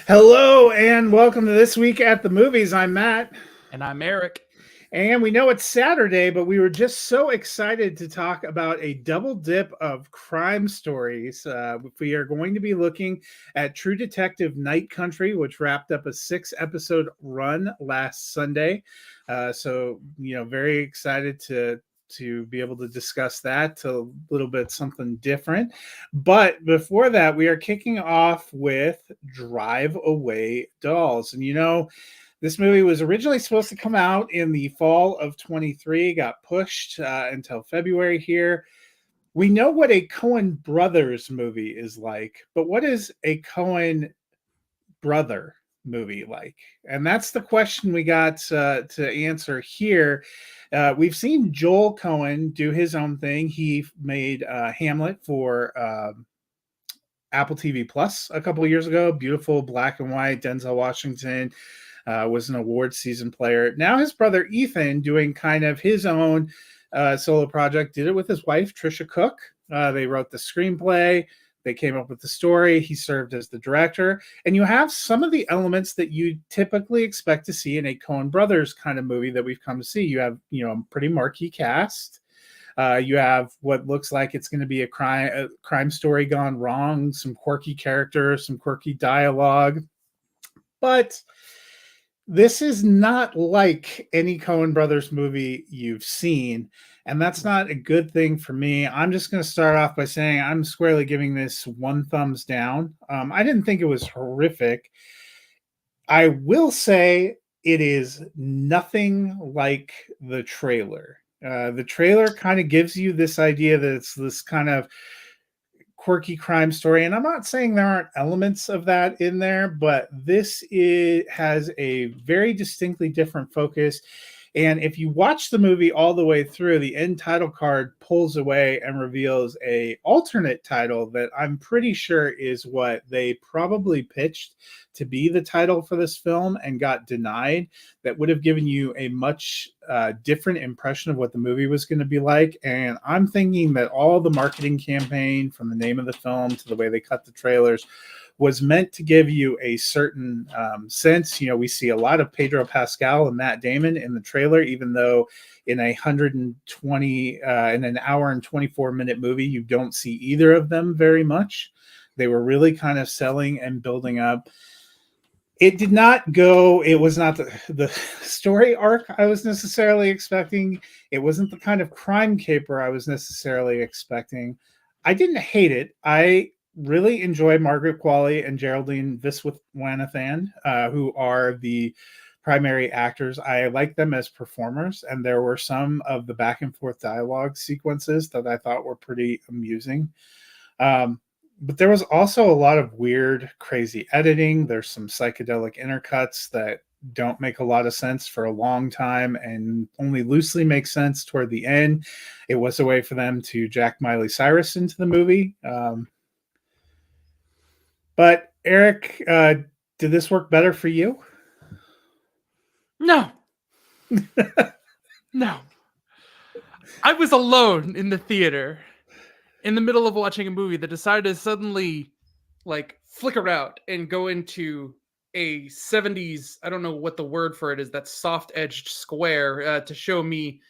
Hello and welcome to This Week at the Movies. I'm Matt. And I'm Eric. And we know it's Saturday, but we were just so excited to talk about a double dip of crime stories. We are going to be looking at True Detective Night Country, which wrapped up a 6-episode run last Sunday. Very excited to be able to discuss that, a little bit something different. But before that, we are kicking off with Drive Away Dolls. And this movie was originally supposed to come out in the fall of 23, got pushed until February here. We know what a Coen Brothers movie is like, but what is a Coen brother movie like? And that's the question we got to answer here. We've seen Joel Coen do his own thing. He made Hamlet for Apple TV Plus a couple of years ago. Beautiful black and white. Denzel Washington was an award season player. Now his brother Ethan, doing kind of his own solo project, did it with his wife Trisha Cook. They wrote the screenplay. They came up with the story. He served as the director. And you have some of the elements that you typically expect to see in a Coen Brothers kind of movie that we've come to see. You have, a pretty marquee cast. You have what looks like it's going to be a crime story gone wrong, some quirky characters, some quirky dialogue. But this is not like any Coen Brothers movie you've seen, and that's not a good thing for me. I'm just going to start off by saying I'm squarely giving this 1 thumbs down. I didn't think it was horrific. I will say it is nothing like the trailer. The trailer kind of gives you this idea that it's this kind of quirky crime story, and I'm not saying there aren't elements of that in there, but has a very distinctly different focus. And if you watch the movie all the way through, the end title card pulls away and reveals a alternate title that I'm pretty sure is what they probably pitched to be the title for this film and got denied. That would have given you a much different impression of what the movie was going to be like. And I'm thinking that all the marketing campaign, from the name of the film to the way they cut the trailers, was meant to give you a certain sense. We see a lot of Pedro Pascal and Matt Damon in the trailer, even though in a 120 in an hour and 24-minute movie, you don't see either of them very much. They were really kind of selling and building up. It did not go, it was not the story arc I was necessarily expecting. It wasn't the kind of crime caper I was necessarily expecting. I didn't hate it. I really enjoy Margaret Qualley and Geraldine Viswanathan, who are the primary actors. I like them as performers, and there were some of the back and forth dialogue sequences that I thought were pretty amusing. But there was also a lot of weird, crazy editing. There's some psychedelic intercuts that don't make a lot of sense for a long time and only loosely make sense toward the end. It was a way for them to jack Miley Cyrus into the movie. But Eric, did this work better for you? No. No. I was alone in the theater in the middle of watching a movie that decided to suddenly flicker out and go into a 70s, I don't know what the word for it is, that soft-edged square to show me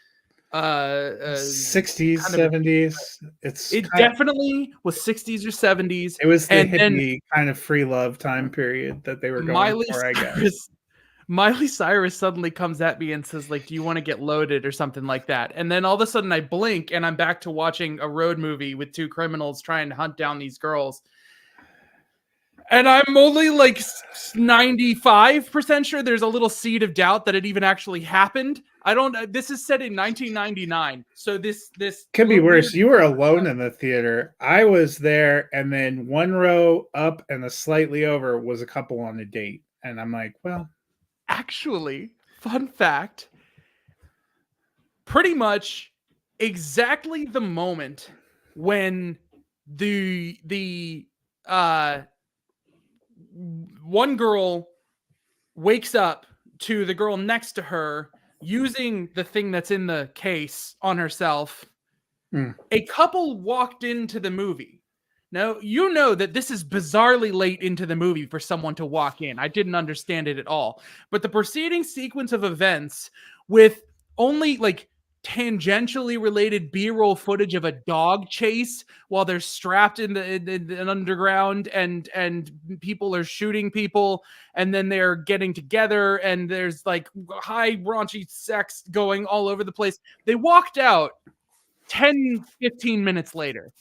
60s, 70s. It definitely was 60s or 70s. It was the hippie kind of free love time period that they were going for, I guess. Miley Cyrus suddenly comes at me and says, do you want to get loaded or something like that? And then all of a sudden I blink and I'm back to watching a road movie with two criminals trying to hunt down these girls. And I'm only 95% sure there's a little seed of doubt that it even actually happened. This is set in 1999. So this could be worse. You were alone in the theater. I was there, and then one row up and a slightly over was a couple on a date. And I'm like, well, actually, fun fact, pretty much exactly the moment when the one girl wakes up to the girl next to her using the thing that's in the case on herself, a couple walked into the movie. No, you know that this is bizarrely late into the movie for someone to walk in. I didn't understand it at all. But the preceding sequence of events with only like tangentially related B-roll footage of a dog chase while they're strapped in underground and people are shooting people and then they're getting together and there's like high raunchy sex going all over the place. They walked out 10-15 minutes later.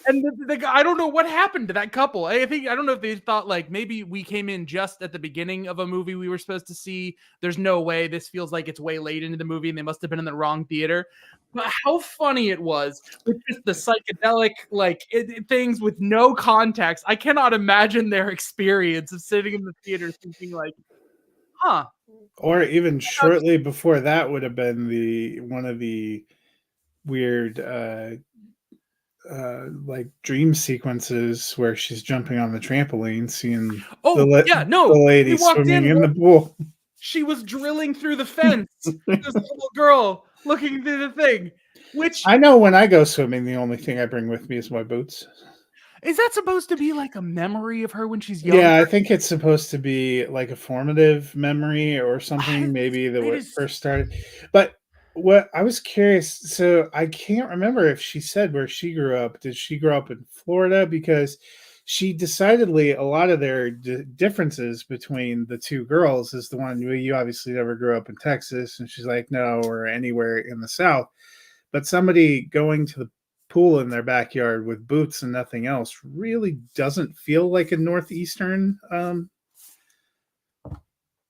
And I don't know what happened to that couple. I don't know if they thought like maybe we came in just at the beginning of a movie we were supposed to see. There's no way this feels like it's way late into the movie and they must have been in the wrong theater. But how funny it was with just the psychedelic things with no context. I cannot imagine their experience of sitting in the theater thinking like, huh. Or even shortly before that would have been one of the weird like dream sequences where she's jumping on the trampoline, seeing the lady swimming in the pool. She was drilling through the fence. This little girl looking through the thing. Which I know when I go swimming, the only thing I bring with me is my boots. Is that supposed to be like a memory of her when she's young? Yeah, I think it's supposed to be like a formative memory or something, maybe that what first started. But what I was curious, so I can't remember if she said where she grew up. Did she grow up in Florida? Because she decidedly a lot of their differences between the two girls is the one you obviously never grew up in Texas, and she's like, no, or anywhere in the South. But somebody going to the pool in their backyard with boots and nothing else really doesn't feel like a northeastern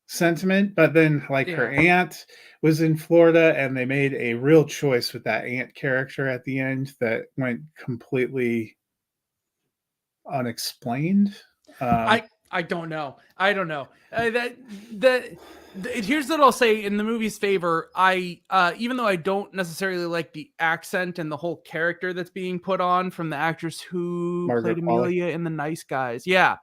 sentiment. But then like her aunt was in Florida and they made a real choice with that aunt character at the end that went completely unexplained. I don't know. Here's what I'll say in the movie's favor. Even though I don't necessarily like the accent and the whole character that's being put on from the actress who played Amelia in The Nice Guys. Yeah.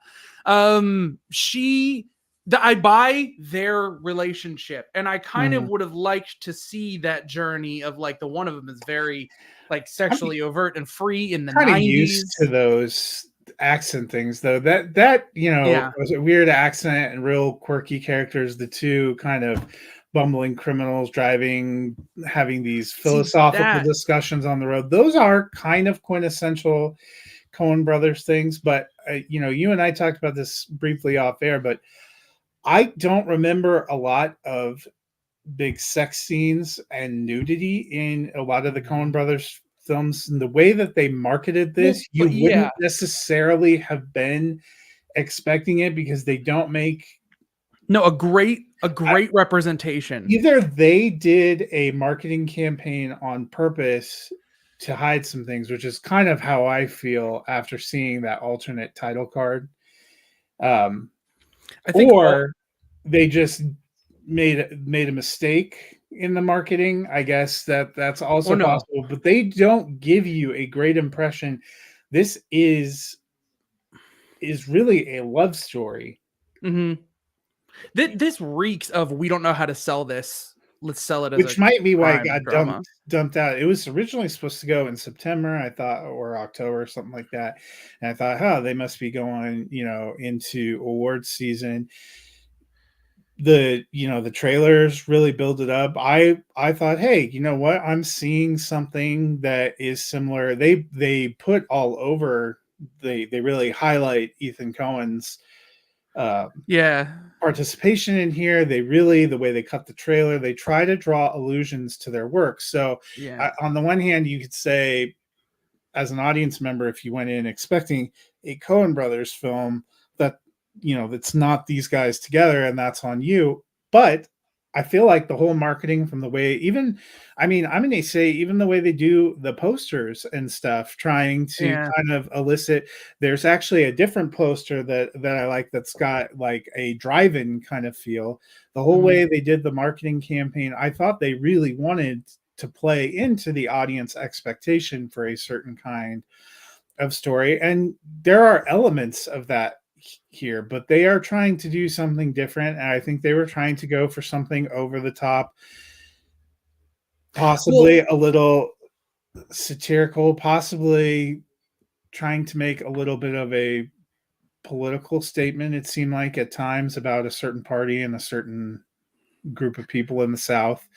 I buy their relationship and I kind of would have liked to see that journey of like the one of them is very like sexually overt and free in the 90s. Used to those accent things though, that was a weird accent and real quirky characters, the two kind of bumbling criminals having these philosophical discussions on the road. Those are kind of quintessential Coen brothers things. But you and I talked about this briefly off air, but I don't remember a lot of big sex scenes and nudity in a lot of the Coen brothers films, and the way that they marketed this, you wouldn't necessarily have been expecting it because they don't make a great representation. Either they did a marketing campaign on purpose to hide some things, which is kind of how I feel after seeing that alternate title card. Or they just made a mistake in the marketing. I guess that's also possible, but they don't give you a great impression. This is really a love story. This reeks of we don't know how to sell this. Let's sell it as which might be why it got dumped out. It was originally supposed to go in September, I thought, or October, something like that. And I thought, they must be going, into awards season. The trailers really build it up. I thought, hey, you know what? I'm seeing something that is similar. They put all over. They really highlight Ethan Coen's participation in here. The way they cut the trailer, they try to draw allusions to their work. So on the one hand, you could say, as an audience member, if you went in expecting a Coen brothers film, that that's not these guys together, and that's on you. But I feel like the whole marketing, from the way, I'm going to say, even the way they do the posters and stuff, trying to kind of elicit. There's actually a different poster that I like that's got like a drive-in kind of feel. The whole way they did the marketing campaign, I thought they really wanted to play into the audience expectation for a certain kind of story, and there are elements of that here, but they are trying to do something different, and I think they were trying to go for something over the top, possibly a little satirical, possibly trying to make a little bit of a political statement, it seemed like at times, about a certain party and a certain group of people in the South.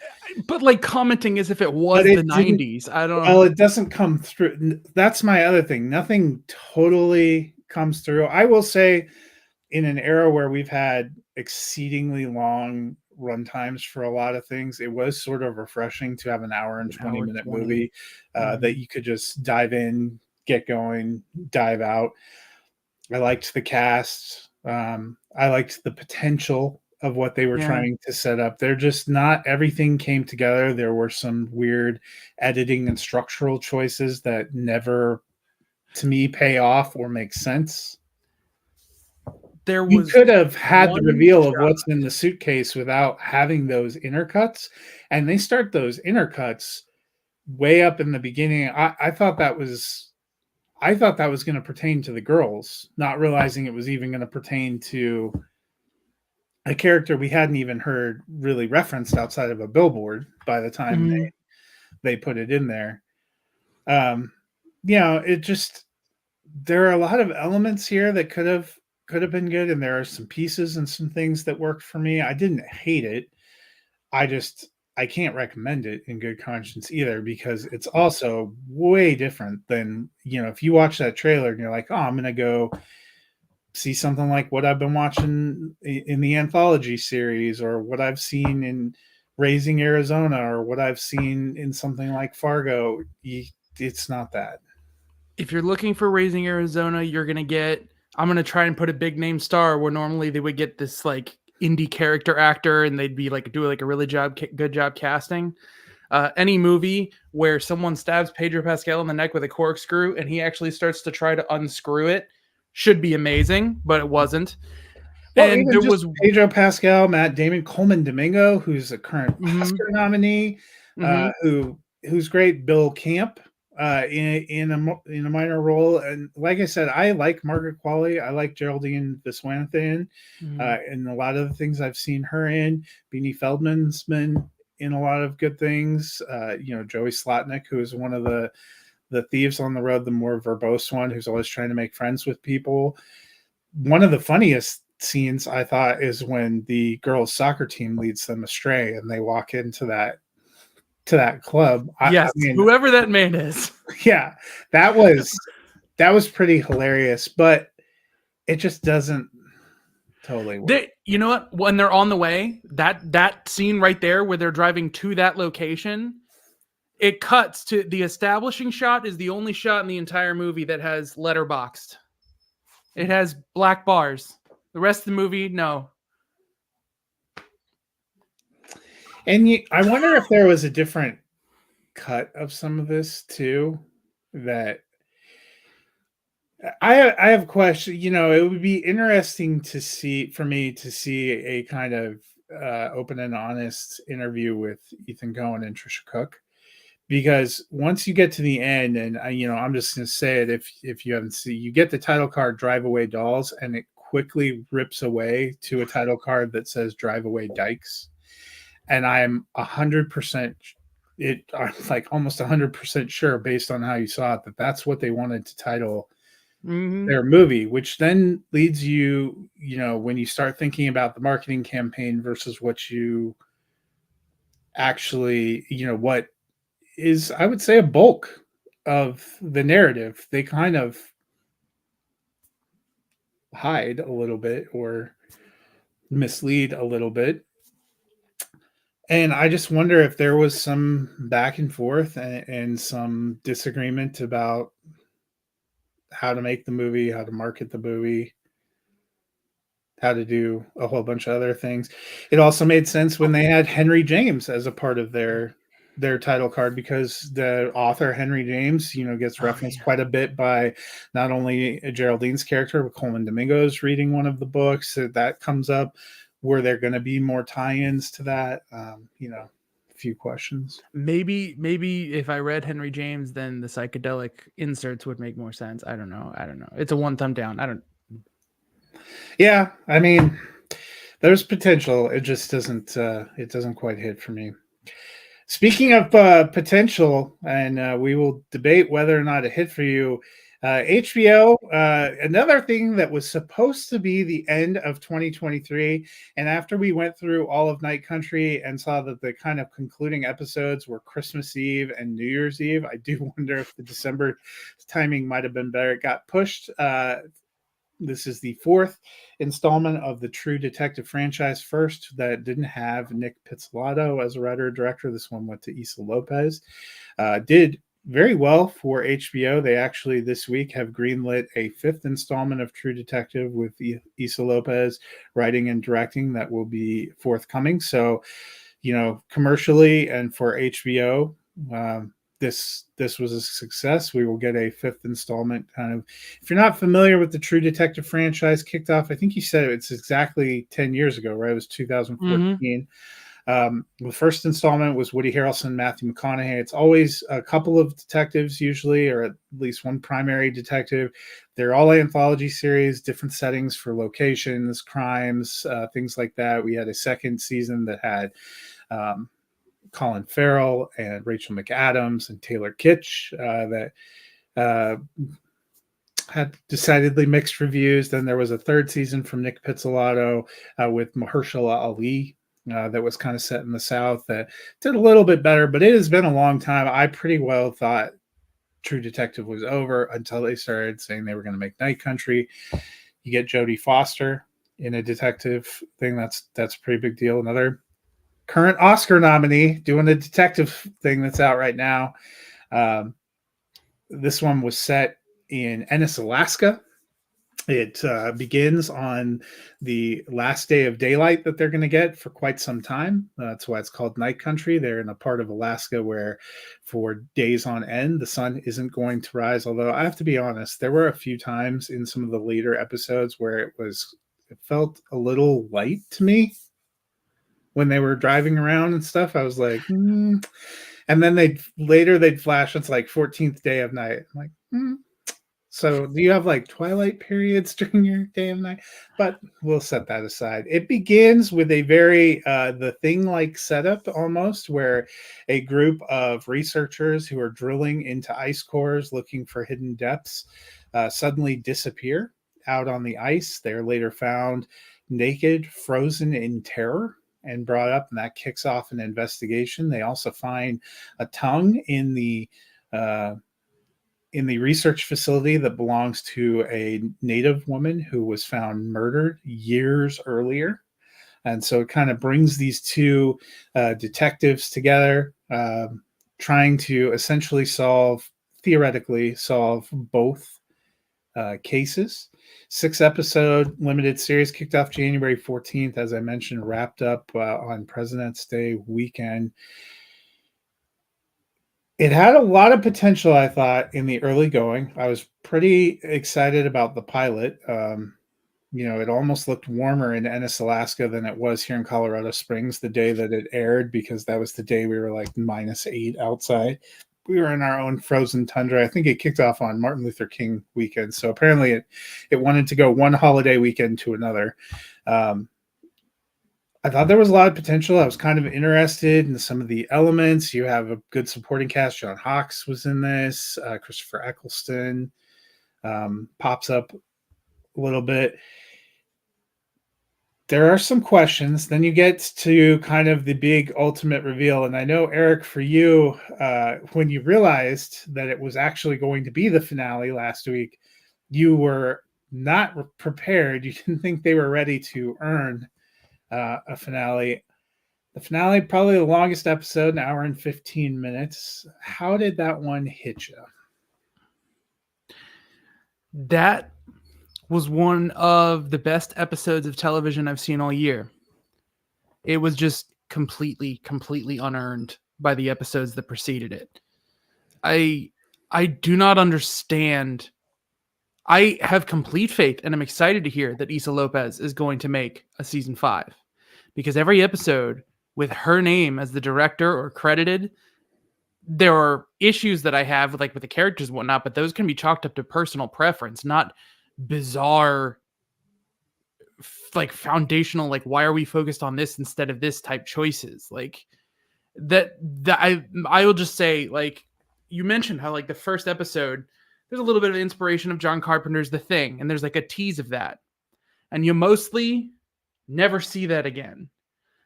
But like commenting as if it But was the it didn't, 90s. I don't. well, it doesn't come through. That's my other thing. Nothing totally comes through. I will say, in an era where we've had exceedingly long run times for a lot of things, it was sort of refreshing to have an hour and An 20 hour minute 20. movie that you could just dive in, get going, dive out. I liked the cast. I liked the potential of what they were Yeah. trying to set up. They're just not everything came together. There were some weird editing and structural choices that never, to me, pay off or make sense. There You was could have had the one reveal of shot. what's in the suitcase without having those intercuts, and they start those intercuts way up in the beginning. I thought that was going to pertain to the girls, not realizing it was even going to pertain to a character we hadn't even heard really referenced outside of a billboard by the time Mhm. they put it in there. It just, there are a lot of elements here that could have been good, and there are some pieces and some things that worked for me. I didn't hate it. I can't recommend it in good conscience either, because it's also way different than, if you watch that trailer and you're like, oh, I'm gonna go see something like what I've been watching in the anthology series, or what I've seen in Raising Arizona, or what I've seen in something like Fargo. It's not that. If you're looking for Raising Arizona, you're gonna get. I'm gonna try and put a big name star where normally they would get this like indie character actor and they'd be like do like a really good job casting. Any movie where someone stabs Pedro Pascal in the neck with a corkscrew and he actually starts to try to unscrew it should be amazing, but it wasn't. Well, And even there just was. Pedro Pascal, Matt Damon, Coleman Domingo, who's a current Mhm, Oscar nominee, mhm, who's great. Bill Camp, in a minor role, and like I said, I like Margaret Qualley. I like Geraldine Viswanathan, mhm. in a lot of the things I've seen her in. Beanie Feldman's been in a lot of good things. Joey Slotnick, who is one of the thieves on the road, the more verbose one, who's always trying to make friends with people. One of the funniest scenes, I thought, is when the girls' soccer team leads them astray and they walk into that club. I Yes, mean, whoever that man is. yeah, that was pretty hilarious, but it just doesn't totally work. You know what? When they're on the way, that scene right there where they're driving to that location, it cuts to the establishing shot is the only shot in the entire movie that has letterboxed. It has black bars. The rest of the movie, no. And I wonder if there was a different cut of some of this too. That I have a question. It would be interesting to see, for me to see a kind of open and honest interview with Ethan Coen and Trisha Cook, because once you get to the end, and I'm just going to say it, if you haven't seen, you get the title card "Drive Away Dolls," and it quickly rips away to a title card that says "Drive Away Dykes," and I'm 100%. I'm like almost 100% sure, based on how you saw it, that that's what they wanted to title Mm-hmm. their movie, which then leads you, when you start thinking about the marketing campaign versus what you actually, what is, I would say, a bulk of the narrative, they kind of hide a little bit or mislead a little bit. And I just wonder if there was some back and forth and some disagreement about how to make the movie, how to market the movie, how to do a whole bunch of other things. It also made sense when they had Henry James as a part of their title card, because the author Henry James, gets Oh referenced yeah. quite a bit by not only Geraldine's character, but Coleman Domingo's reading one of the books. That comes up. Were there going to be more tie-ins to that? A few questions. Maybe if I read Henry James, then the psychedelic inserts would make more sense. I don't know. It's a one thumb down. I don't. Yeah, I mean, there's potential. It just doesn't. It doesn't quite hit for me. Speaking of potential, and we will debate whether or not it hit for you. HBO, another thing that was supposed to be the end of 2023. And after we went through all of Night Country and saw that the kind of concluding episodes were Christmas Eve and New Year's Eve, I do wonder if the December timing might have been better. It got pushed. This is the fourth installment of the True Detective franchise. First, that didn't have Nick Pizzolatto as a writer director. This one went to Issa Lopez. Did very well for HBO. They actually this week have greenlit a fifth installment of True Detective with Issa Lopez writing and directing that will be forthcoming. So, commercially and for HBO, this was a success. We will get a fifth installment. Kind of, if you're not familiar with the True Detective franchise, kicked off, I think you said it's exactly 10 years ago, right? It was 2014. The first installment was Woody Harrelson, Matthew McConaughey. It's always a couple of detectives usually, or at least one primary detective. They're all anthology series, different settings for locations, crimes, things like that. We had a second season that had Colin Farrell and Rachel McAdams and Taylor Kitsch that had decidedly mixed reviews. Then there was a third season from Nick Pizzolatto with Mahershala Ali that was kind of set in the South that did a little bit better, but it has been a long time. I pretty well thought True Detective was over until they started saying they were going to make Night Country. You get Jodie Foster in a detective thing. That's a pretty big deal. Another current Oscar nominee doing a detective thing that's out right now. This one was set in Ennis, Alaska. It begins on the last day of daylight that they're going to get for quite some time. That's why it's called Night Country. They're in a part of Alaska where for days on end, the sun isn't going to rise. Although I have to be honest, there were a few times in some of the later episodes where it felt a little light to me when they were driving around and stuff. I was like, And then they'd flash. It's like 14th day of night. I'm like, So do you have like twilight periods during your day and night? But we'll set that aside. It begins with a very The Thing-like setup almost, where a group of researchers who are drilling into ice cores looking for hidden depths suddenly disappear out on the ice. They're later found naked, frozen in terror, and brought up, and that kicks off an investigation. They also find a tongue in the research facility that belongs to a Native woman who was found murdered years earlier. And so it kind of brings these two detectives together, trying to essentially theoretically solve both cases. 6-episode limited series kicked off January 14th, as I mentioned, wrapped up on President's Day weekend. It had a lot of potential, I thought, in the early going. I was pretty excited about the pilot. It almost looked warmer in Ennis, Alaska than it was here in Colorado Springs the day that it aired, because that was the day we were like -8 outside. We were in our own frozen tundra. I think it kicked off on Martin Luther King weekend. So apparently it wanted to go one holiday weekend to another. I thought there was a lot of potential. I was kind of interested in some of the elements. You have a good supporting cast. John Hawkes was in this. Christopher Eccleston pops up a little bit. There are some questions. Then you get to kind of the big ultimate reveal. And I know, Eric, for you, when you realized that it was actually going to be the finale last week, you were not prepared. You didn't think they were ready to earn a finale. The finale, probably the longest episode, 1 hour and 15 minutes. How did that one hit you? That was one of the best episodes of television I've seen all year. It was just completely unearned by the episodes that preceded it. I do not understand. I have complete faith, and I'm excited to hear that Issa Lopez is going to make a season 5, because every episode with her name as the director or credited, there are issues that I have with the characters and whatnot, but those can be chalked up to personal preference, not bizarre, foundational, why are we focused on this instead of this type choices. I will just say, you mentioned how the first episode, there's a little bit of inspiration of John Carpenter's The Thing, and there's like a tease of that. And you mostly never see that again.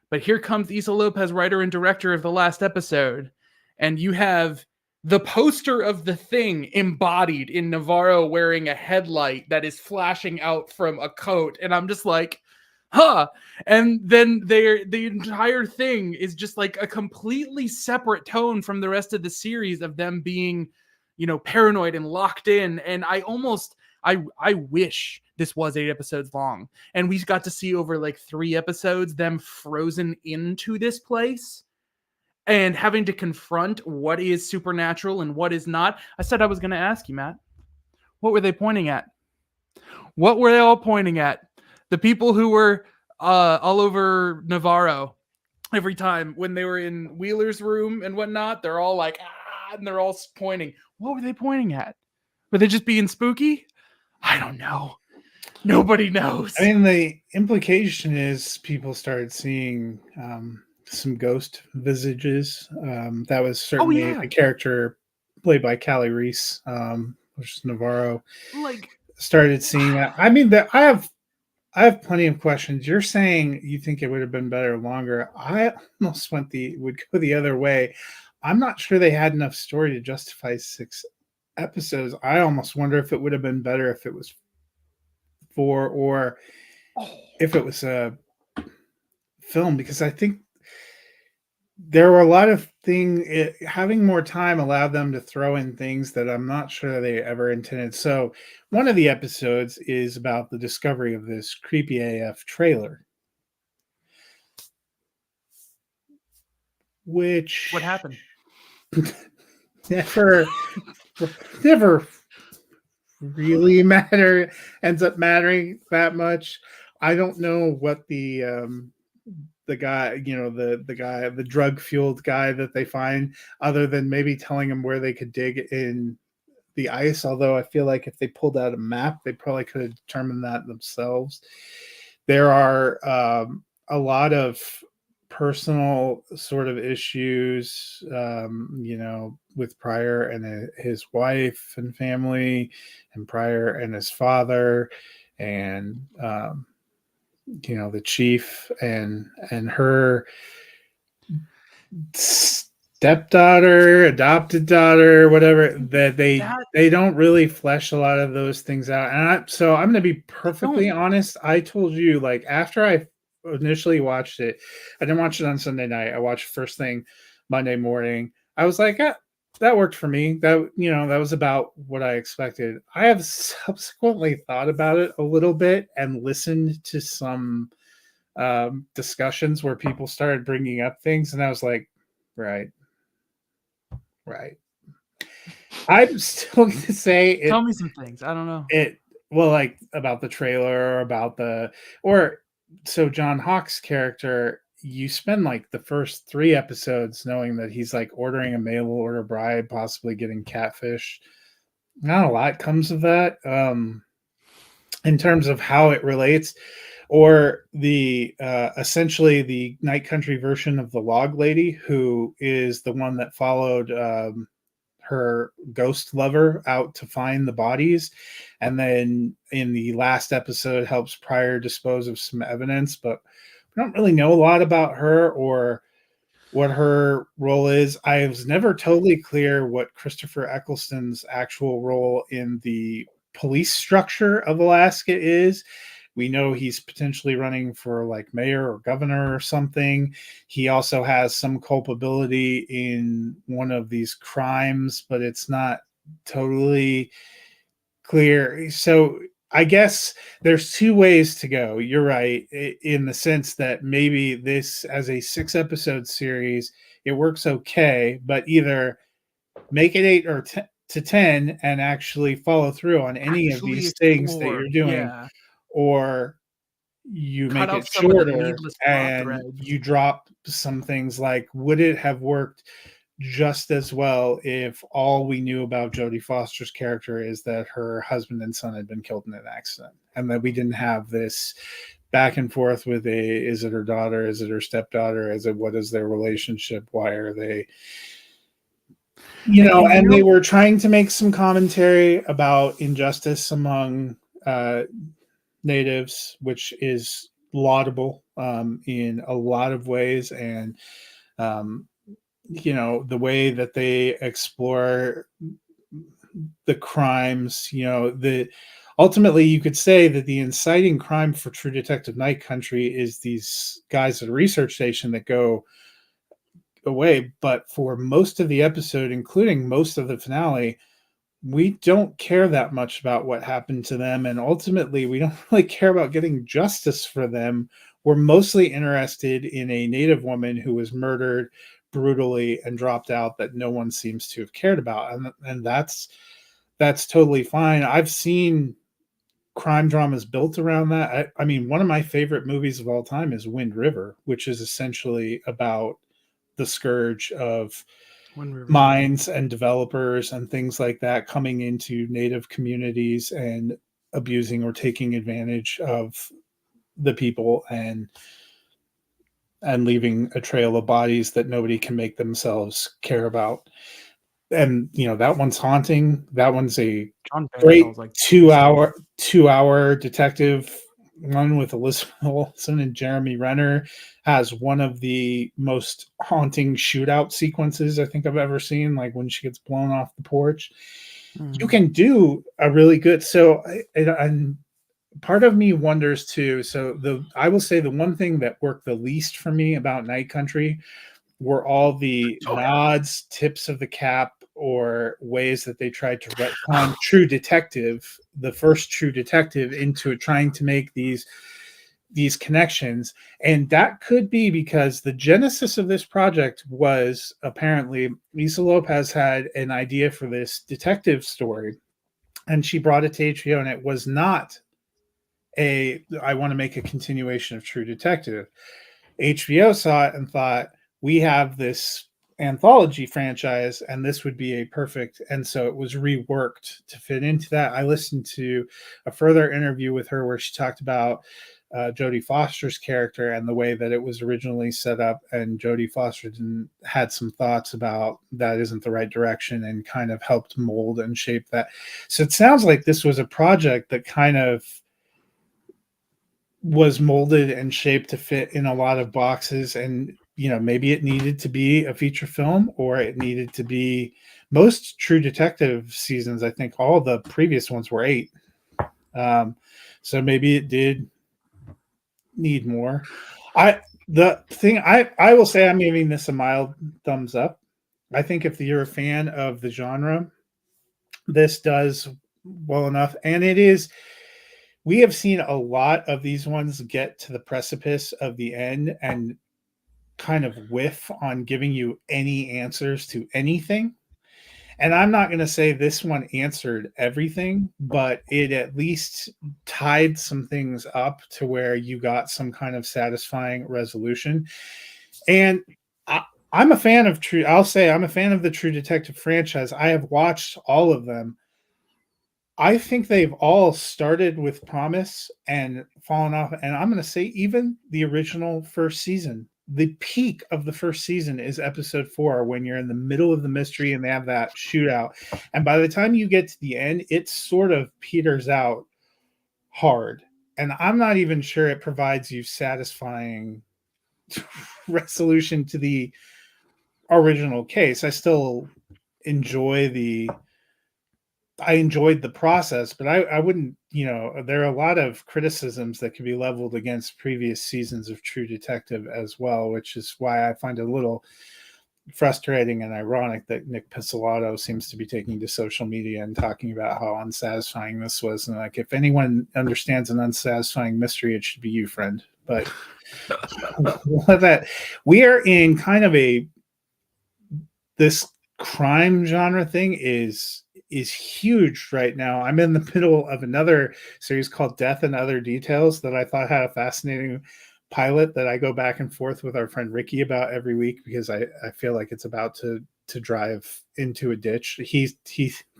But here comes Issa Lopez, writer and director of the last episode, and you have the poster of The Thing embodied in Navarro wearing a headlight that is flashing out from a coat, and I'm just like, huh. And then the entire thing is just like a completely separate tone from the rest of the series of them being, paranoid and locked in. And I wish this was 8 episodes long and we got to see over like 3 episodes them frozen into this place and having to confront what is supernatural and what is not. I said I was going to ask you, Matt, what were they pointing at? What were they all pointing at? The people who were all over Navarro every time when they were in Wheeler's room and whatnot, they're all like, and they're all pointing. What were they pointing at? Were they just being spooky? I don't know. Nobody knows. I mean, the implication is people started seeing some ghost visages. That was certainly the character played by Callie Reese, which is Navarro. Like, started seeing that. I mean, I have plenty of questions. You're saying you think it would have been better longer. I almost would go the other way. I'm not sure they had enough story to justify 6 episodes. I almost wonder if it would have been better if it was 4 or if it was a film, because I think there were a lot of things. Having more time allowed them to throw in things that I'm not sure they ever intended. So one of the episodes is about the discovery of this creepy AF trailer. Which... what happened? never really ends up mattering that much. I don't know what the guy, the drug fueled guy that they find, other than maybe telling him where they could dig in the ice. Although I feel like if they pulled out a map, they probably could have determined that themselves. There are a lot of personal sort of issues, with Pryor and his wife and family, and Pryor and his father, and the chief and her stepdaughter, adopted daughter, whatever, that they don't really flesh a lot of those things out. And so I'm going to be perfectly honest. I told you, like, after I initially watched it, I didn't watch it on Sunday night. I watched first thing Monday morning. I was like, that worked for me. That was about what I expected. I have subsequently thought about it a little bit and listened to some discussions where people started bringing up things, and I was like, right. I'm still going to say tell me some things. I don't know. Like about the trailer, so John Hawk's character, you spend like the first 3 episodes knowing that he's like ordering a mail order bride, possibly getting catfish. Not a lot comes of that in terms of how it relates, or the essentially the Night Country version of the Log Lady, who is the one that followed her ghost lover out to find the bodies, and then in the last episode helps Pryor dispose of some evidence. But we don't really know a lot about her or what her role is. I was never totally clear what Christopher Eccleston's actual role in the police structure of Alaska is. We know he's potentially running for like mayor or governor or something. He also has some culpability in one of these crimes, but it's not totally clear. So I guess there's 2 ways to go. You're right, in the sense that maybe this, as a 6 episode series, it works okay, but either make it 8 or 10 and actually follow through on any of these things that you're doing, or you cut make off it some of the shorter needless plot and threads. you drop some things. Like, would it have worked just as well if all we knew about Jodie Foster's character is that her husband and son had been killed in an accident, and that we didn't have this back and forth with is it her daughter, is it her stepdaughter, what is their relationship, why are they And they were trying to make some commentary about injustice among uh, natives, which is laudable in a lot of ways. And, um, the way that they explore the crimes, ultimately you could say that the inciting crime for True Detective Night Country is these guys at a research station that go away. But for most of the episode, including most of the finale, we don't care that much about what happened to them. And ultimately, we don't really care about getting justice for them. We're mostly interested in a Native woman who was murdered brutally and dropped out that no one seems to have cared about. And that's totally fine. I've seen crime dramas built around that. I mean, one of my favorite movies of all time is Wind River, which is essentially about the scourge of mines and developers and things like that coming into native communities and abusing or taking advantage of the people and leaving a trail of bodies that nobody can make themselves care about. And that one's haunting. That one's a great Like 2 hour detective one with Elizabeth Olsen and Jeremy Renner. Has one of the most haunting shootout sequences I think I've ever seen, like when she gets blown off the porch. You can do a really good, so and part of me wonders too. So I will say the one thing that worked the least for me about Night Country were all the nods, tips of the cap, or ways that they tried to retcon True Detective, the first True Detective, into trying to make these connections. And that could be because the genesis of this project was apparently Lisa Lopez had an idea for this detective story, and she brought it to HBO, and it was not I want to make a continuation of True Detective. HBO saw it and thought, we have this anthology franchise and this would be a perfect. And so it was reworked to fit into that. I listened to a further interview with her where she talked about Jodie Foster's character and the way that it was originally set up. And Jodie Foster had some thoughts about that isn't the right direction and kind of helped mold and shape that. So it sounds like this was a project that kind of was molded and shaped to fit in a lot of boxes. And maybe it needed to be a feature film, or it needed to be, most True Detective seasons, I think all the previous ones were 8, so maybe it did need more. I will say, I'm giving this a mild thumbs up. I think if you're a fan of the genre, this does well enough. And it is, we have seen a lot of these ones get to the precipice of the end and kind of whiff on giving you any answers to anything. And I'm not going to say this one answered everything, but it at least tied some things up to where you got some kind of satisfying resolution. And I'm a fan of I'll say I'm a fan of the True Detective franchise. I have watched all of them. I think they've all started with promise and fallen off. And I'm going to say even the original first season, the peak of the first season is episode 4, when you're in the middle of the mystery and they have that shootout. And by the time you get to the end, it sort of peters out hard. And I'm not even sure it provides you satisfying resolution to the original case. I still enjoyed the process, but I wouldn't, there are a lot of criticisms that could be leveled against previous seasons of True Detective as well, which is why I find it a little frustrating and ironic that Nick Pizzolatto seems to be taking to social media and talking about how unsatisfying this was. And like, if anyone understands an unsatisfying mystery, it should be you, friend. But that we are in kind of this crime genre thing is huge right now. I'm in the middle of another series called Death and Other Details that I thought had a fascinating pilot that I go back and forth with our friend Ricky about every week, because I feel like it's about to drive into a ditch. He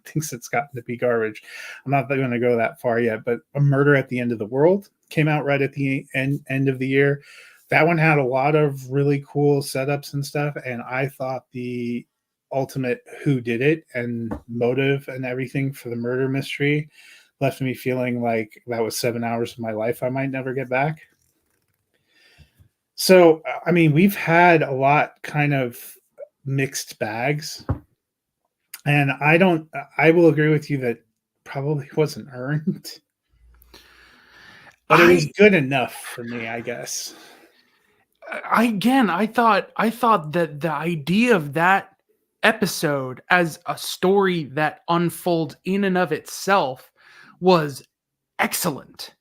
thinks it's gotten to be garbage. I'm not going to go that far yet, but A Murder at the End of the World came out right at the end of the year. That one had a lot of really cool setups and stuff, and I thought the ultimate who did it and motive and everything for the murder mystery left me feeling like that was 7 hours of my life I might never get back. So, I mean, we've had a lot kind of mixed bags, and I will agree with you that probably wasn't earned, but it was I good enough for me, I guess. I thought that the idea of that episode as a story that unfolds in and of itself was excellent.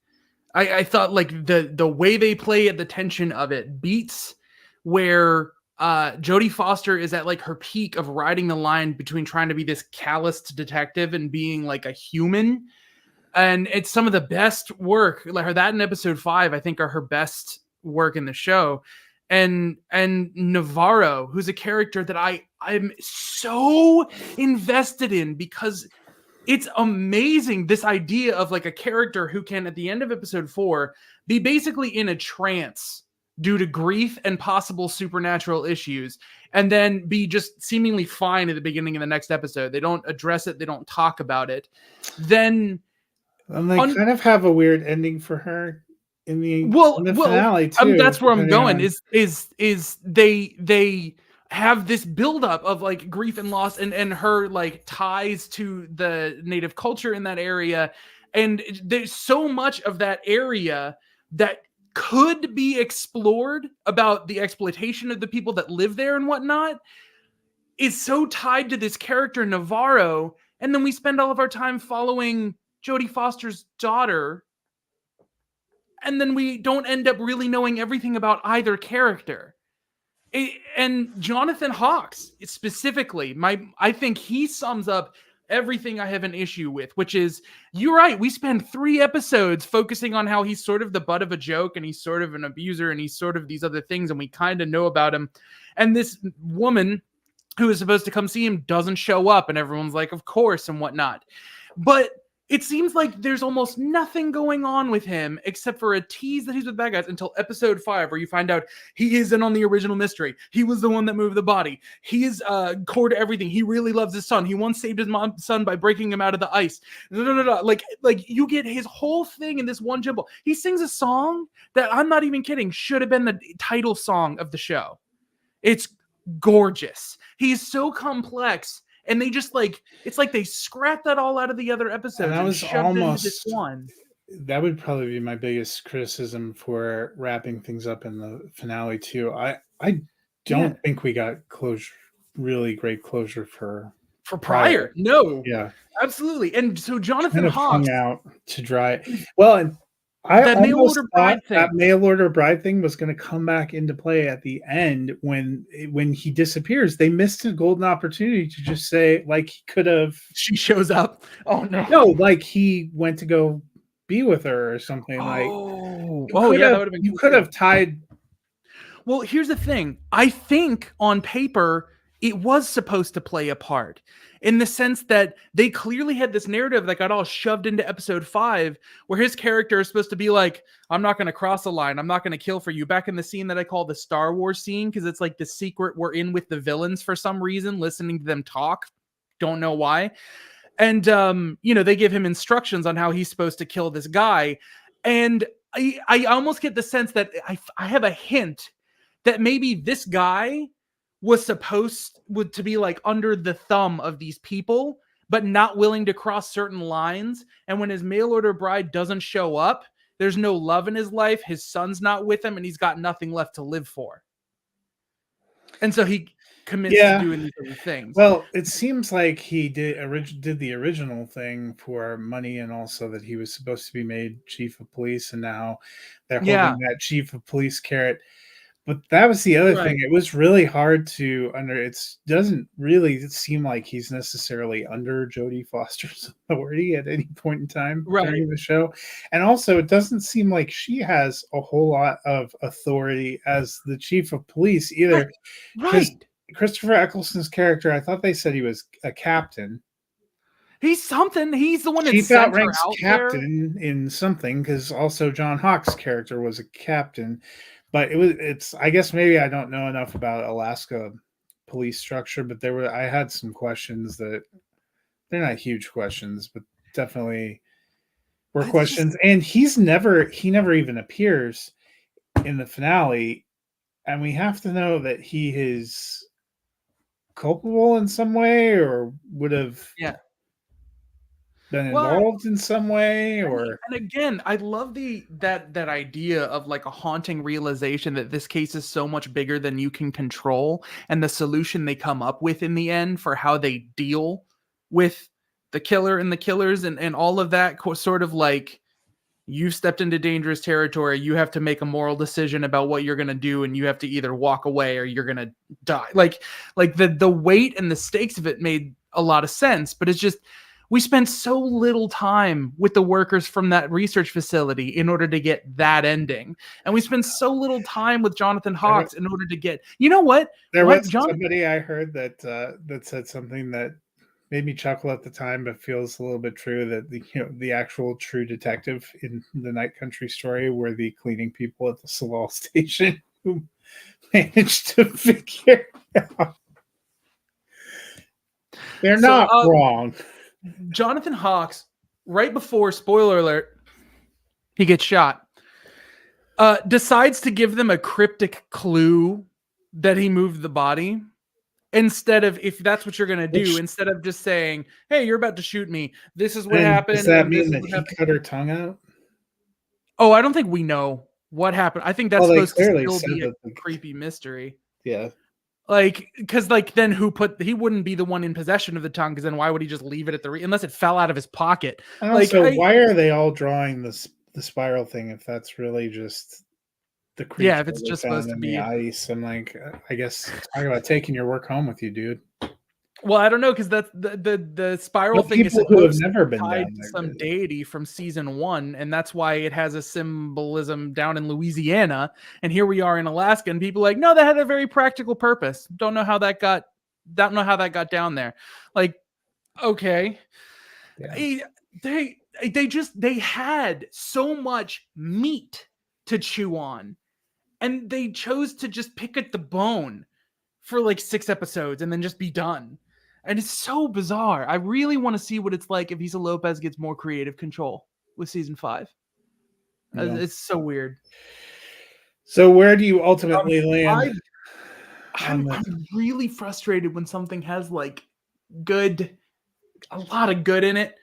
I thought like the way they play at the tension of it beats where Jodie Foster is at like her peak of riding the line between trying to be this calloused detective and being like a human. And it's some of the best work. Like her that in episode 5, I think are her best work in the show. And Navarro, who's a character that I'm so invested in because it's amazing, this idea of like a character who can at the end of episode 4 be basically in a trance due to grief and possible supernatural issues and then be just seemingly fine at the beginning of the next episode. They don't address it, they don't talk about it. Then And they kind of have a weird ending for her in the finale too. that's where I'm depending going. on- Is they have this buildup of like grief and loss and her like ties to the native culture in that area, and there's so much of that area that could be explored about the exploitation of the people that live there and whatnot is so tied to this character Navarro, and then we spend all of our time following Jodie Foster's daughter, and then we don't end up really knowing everything about either character. And Jonathan Hawks specifically, I think he sums up everything I have an issue with, which is, you're right, we spend 3 episodes focusing on how he's sort of the butt of a joke and he's sort of an abuser and he's sort of these other things and we kind of know about him. And this woman who is supposed to come see him doesn't show up and everyone's like, of course, and whatnot. But it seems like there's almost nothing going on with him except for a tease that he's with bad guys until episode 5, where you find out he isn't on the original mystery. He was the one that moved the body. He is core to everything. He really loves his son. He once saved his son by breaking him out of the ice. Like you get his whole thing in this one jumble. He sings a song that, I'm not even kidding, should have been the title song of the show. It's gorgeous. He's so complex. And they just like, it's like they scrapped that all out of the other episodes and shoved it into this one. That would probably be my biggest criticism for wrapping things up in the finale too. I don't think we got really great closure for Pryor. No. Yeah. Absolutely. And so Jonathan kind of Hawks hung out to dry. Well, and I almost thought that mail order bride thing was going to come back into play at the end when he disappears. They missed a golden opportunity to just say, like, he could have. She shows up. Oh no! Like he went to go be with her or something. That would have been. You could have tied. Well, here's the thing. I think on paper it was supposed to play a part, in the sense that they clearly had this narrative that got all shoved into episode 5, where his character is supposed to be like, I'm not going to cross a line. I'm not going to kill for you. Back in the scene that I call the Star Wars scene, because it's like the secret we're in with the villains for some reason, listening to them talk. Don't know why. And, they give him instructions on how he's supposed to kill this guy. And I almost get the sense that I have a hint that maybe this guy was supposed to be like under the thumb of these people, but not willing to cross certain lines. And when his mail order bride doesn't show up, there's no love in his life. His son's not with him and he's got nothing left to live for. And so he commits to doing these other things. Well, it seems like he did the original thing for money, and also that he was supposed to be made chief of police, and now they're holding that chief of police carrot. But that was the other thing. It was really hard to it doesn't really seem like he's necessarily under Jodie Foster's authority at any point in time during the show. And also, it doesn't seem like she has a whole lot of authority as the chief of police either. Right. Christopher Eccleston's character, I thought they said he was a captain. He's something. He's the one that Chief outranks captain in something, because also John Hawk's character was a captain. But it's I guess maybe I don't know enough about Alaska police structure, but I had some questions that they're not huge questions, but definitely were questions. And he never even appears in the finale, and we have to know that he is culpable in some way, or would have been involved in some way, or and again, I love that idea of like a haunting realization that this case is so much bigger than you can control, and the solution they come up with in the end for how they deal with the killer and the killers and all of that sort of like, you've stepped into dangerous territory, you have to make a moral decision about what you're going to do, and you have to either walk away or you're going to die. Like the weight and the stakes of it made a lot of sense, but it's just, we spent so little time with the workers from that research facility in order to get that ending. And we spent so little time with Jonathan Hawks in order to get, you know what? There was somebody I heard that said something that made me chuckle at the time, but feels a little bit true, that the actual true detective in the Night Country story were the cleaning people at the Salal station who managed to figure it out. They're not wrong. Jonathan Hawks, right before, spoiler alert, he gets shot, decides to give them a cryptic clue that he moved the body. Instead of, if that's what you're going to do, instead of just saying, hey, you're about to shoot me, this is what happened. Does that mean that he cut her tongue out? Oh, I don't think we know what happened. I think that's supposed to still be a creepy mystery. Yeah. Like, because like then he wouldn't be the one in possession of the tongue, because then why would he just leave it at unless it fell out of his pocket? And also, why are they all drawing the spiral thing if that's really just the creature? Yeah, if it's just supposed to be the ice. I'm like, I guess talk about taking your work home with you, dude. Well, I don't know, because that's the spiral thing is supposed to be tied to some deity from season 1, and that's why it has a symbolism down in Louisiana, and here we are in Alaska, and people are like, no, that had a very practical purpose. Don't know how that got down there. Like, okay, yeah. They had so much meat to chew on, and they chose to just pick at the bone for like 6 episodes and then just be done. And it's so bizarre. I really want to see what it's like if Issa Lopez gets more creative control with season 5. Yeah. It's so weird. So where do you ultimately land? I'm really frustrated when something has like a lot of good in it.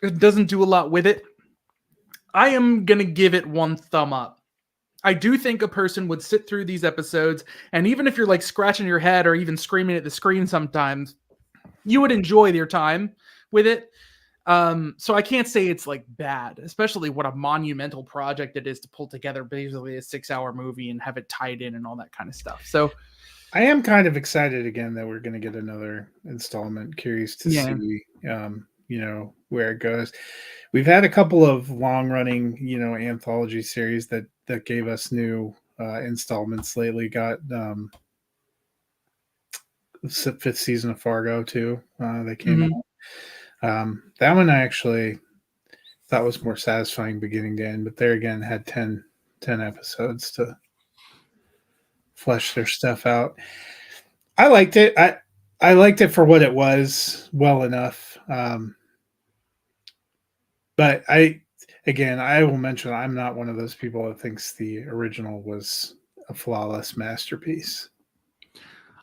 It doesn't do a lot with it. I am going to give it 1 thumb up. I do think a person would sit through these episodes, and even if you're like scratching your head or even screaming at the screen sometimes, you would enjoy your time with it. So I can't say it's like bad, especially what a monumental project it is to pull together basically a 6-hour movie and have it tied in and all that kind of stuff. So I am kind of excited again that we're going to get another installment. Curious to see, where it goes. We've had a couple of long-running, anthology series that gave us new installments lately. Got the 5th season of Fargo too. That came out. That one I actually thought was more satisfying beginning to end, but there again had 10 episodes to flesh their stuff out. I liked it. I liked it for what it was, well enough. But I will mention I'm not one of those people that thinks the original was a flawless masterpiece.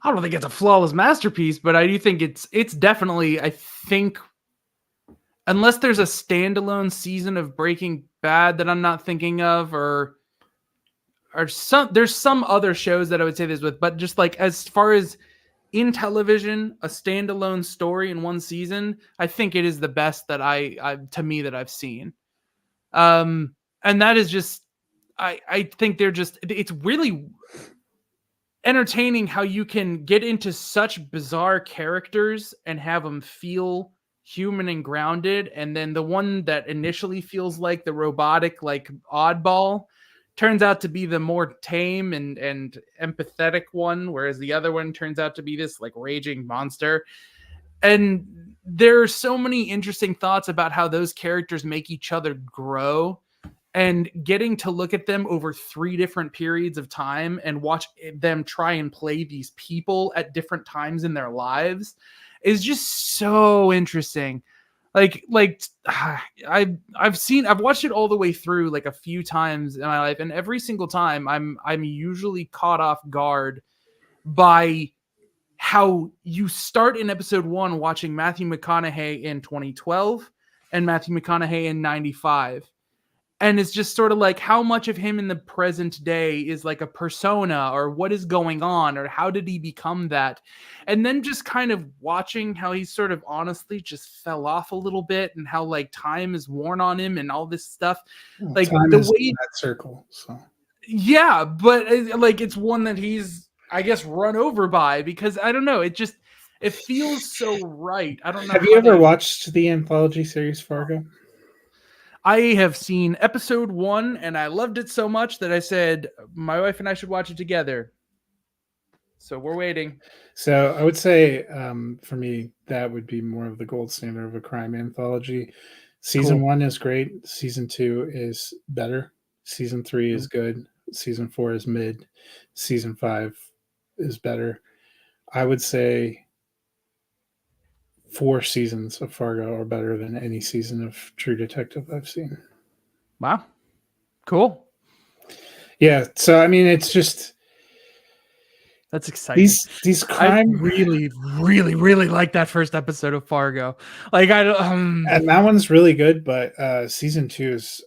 I don't think it's a flawless masterpiece, but I do think it's definitely, I think, unless there's a standalone season of Breaking Bad that I'm not thinking of, or there's some other shows that I would say this with, but just like as far as in television, a standalone story in 1 season, I think it is the best that that I've seen. And that is just, I think it's really entertaining how you can get into such bizarre characters and have them feel human and grounded. And then the one that initially feels like the robotic, like oddball, turns out to be the more tame and empathetic one, whereas the other one turns out to be this like raging monster. And there are so many interesting thoughts about how those characters make each other grow and getting to look at them over 3 different periods of time and watch them try and play these people at different times in their lives is just so interesting. I've watched it all the way through like a few times in my life, and every single time I'm usually caught off guard by how you start in episode 1 watching Matthew McConaughey in 2012 and Matthew McConaughey in 95. And it's just sort of like how much of him in the present day is like a persona, or what is going on, or how did he become that? And then just kind of watching how he sort of honestly just fell off a little bit, and how like time is worn on him and all this stuff. Well, Like time the is way, that circle. So yeah, but like it's one that he's, I guess, run over by, because I don't know, it feels so right. I don't know have you how ever they. watched the anthology series Fargo? I have seen episode 1 and I loved it so much that I said my wife and I should watch it together. So we're waiting. So I would say for me, that would be more of the gold standard of a crime anthology. Season Cool. 1 is great. Season 2 is better. Season 3 is good. Season 4 is mid. Season 5 is better. I would say 4 seasons of Fargo are better than any season of True Detective I've seen. Wow. Cool. Yeah. So I mean, it's just That's exciting. these I crime really, really, really like that first episode of Fargo. Like I don't. and that one's really good, but season 2 is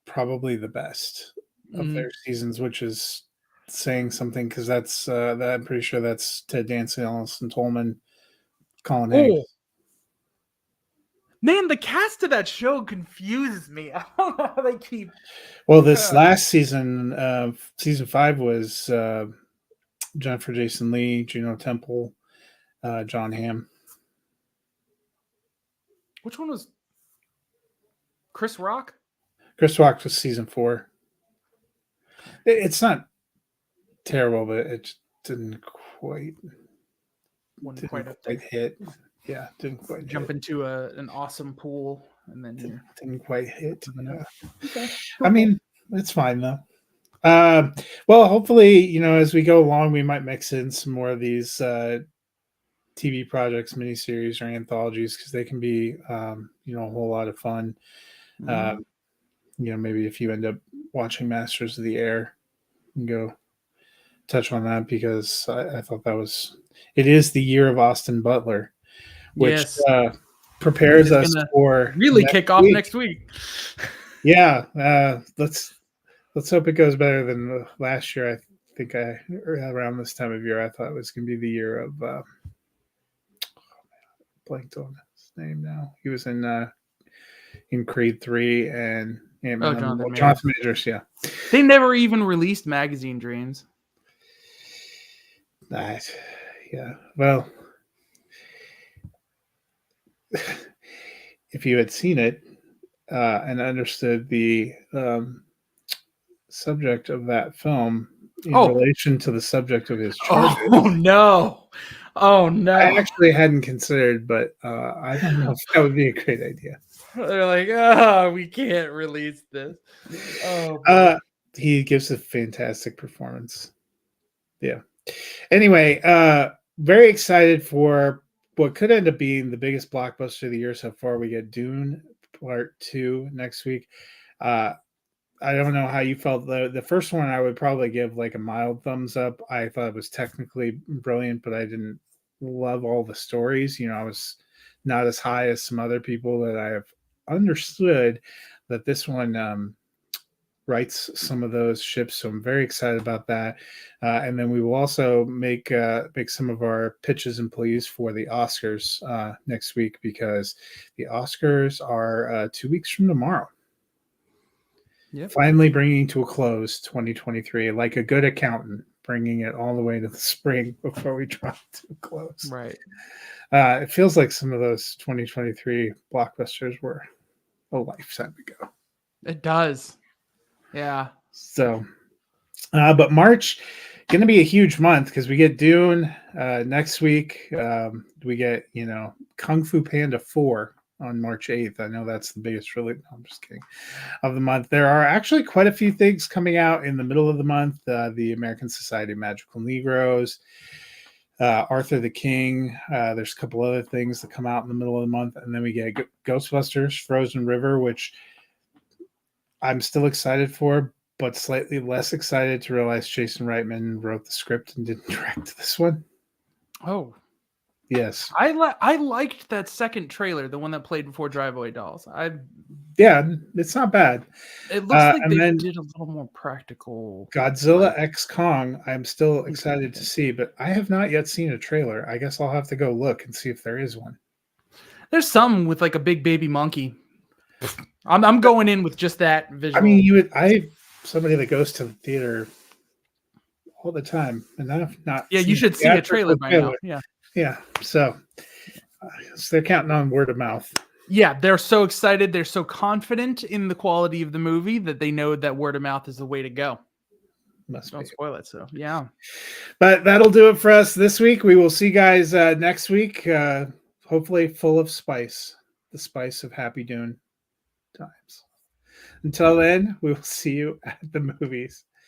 probably the best of their seasons, which is saying something because that's that I'm pretty sure that's Ted Danson, Allison Tolman, Colin Hanks. Oh man, the cast of that show confuses me. I don't know how they keep. Well, this last season, season 5 was Jennifer Jason Leigh, Juno Temple, John Hamm. Which one was Chris Rock? Chris Rock was season 4. It's not terrible, but it didn't quite hit. Yeah, didn't quite jump hit. into an awesome pool and then didn't quite hit. Yeah. Okay. I mean, it's fine though. Well, hopefully, you know, as we go along, we might mix in some more of these TV projects, miniseries, or anthologies because they can be, you know, a whole lot of fun. You know, maybe if you end up watching Masters of the Air, you can go touch on that because I thought that was. It is the year of Austin Butler, which prepares us for really kick off next week. Yeah, let's hope it goes better than last year. I think around this time of year I thought it was going to be the year of blanked on his name now. He was in Creed 3 and Jonathan Majors. Yeah, they never even released Magazine Dreams. That, yeah. Well, if you had seen it and understood the subject of that film in relation to the subject of his charges. Oh no! Oh no! I actually hadn't considered, but I don't know if that would be a great idea. They're like, oh, we can't release this. Oh, he gives a fantastic performance. Yeah. Anyway, very excited for what could end up being the biggest blockbuster of the year so far. We get Dune Part 2 next week. I don't know how you felt. The first one I would probably give like a mild thumbs up. I thought it was technically brilliant, but I didn't love all the stories. You know, I was not as high as some other people that I have understood that this one writes some of those ships. So I'm very excited about that. And then we will also make some of our pitches and pleas for the Oscars next week because the Oscars are 2 weeks from tomorrow. Yep. Finally bringing to a close 2023, like a good accountant, bringing it all the way to the spring before we draw to a close. Right. It feels like some of those 2023 blockbusters were a lifetime ago. It does. Yeah. So, but March going to be a huge month because we get Dune next week. We get, Kung Fu Panda 4 on March 8th. I know that's the biggest release. No, I'm just kidding. Of the month. There are actually quite a few things coming out in the middle of the month. The American Society of Magical Negroes, Arthur the King. There's a couple other things that come out in the middle of the month, and then we get Ghostbusters: Frozen River, which I'm still excited for, but slightly less excited to realize Jason Reitman wrote the script and didn't direct this one. Oh, Yes. I liked that second trailer, the one that played before Drive-Away Dolls. Yeah, it's not bad. It looks like And they then did a little more practical. Godzilla Like, X Kong, I'm still excited to interesting. see, but I have not yet seen a trailer. I guess I'll have to go look and see if there is one. There's some with like a big baby monkey. I'm going in with just that I mean, visual. somebody that goes to the theater all the time, and I've not Yeah, you seen should a see a trailer theatrical by now. trailer. Yeah. Yeah, so they're counting on word of mouth. Yeah, they're so excited. They're so confident in the quality of the movie that they know that word of mouth is the way to go. Must be. Don't spoil it. So, yeah. But that'll do it for us this week. We will see you guys next week. Hopefully, full of spice, the spice of Happy Dune times. Until then, we will see you at the movies.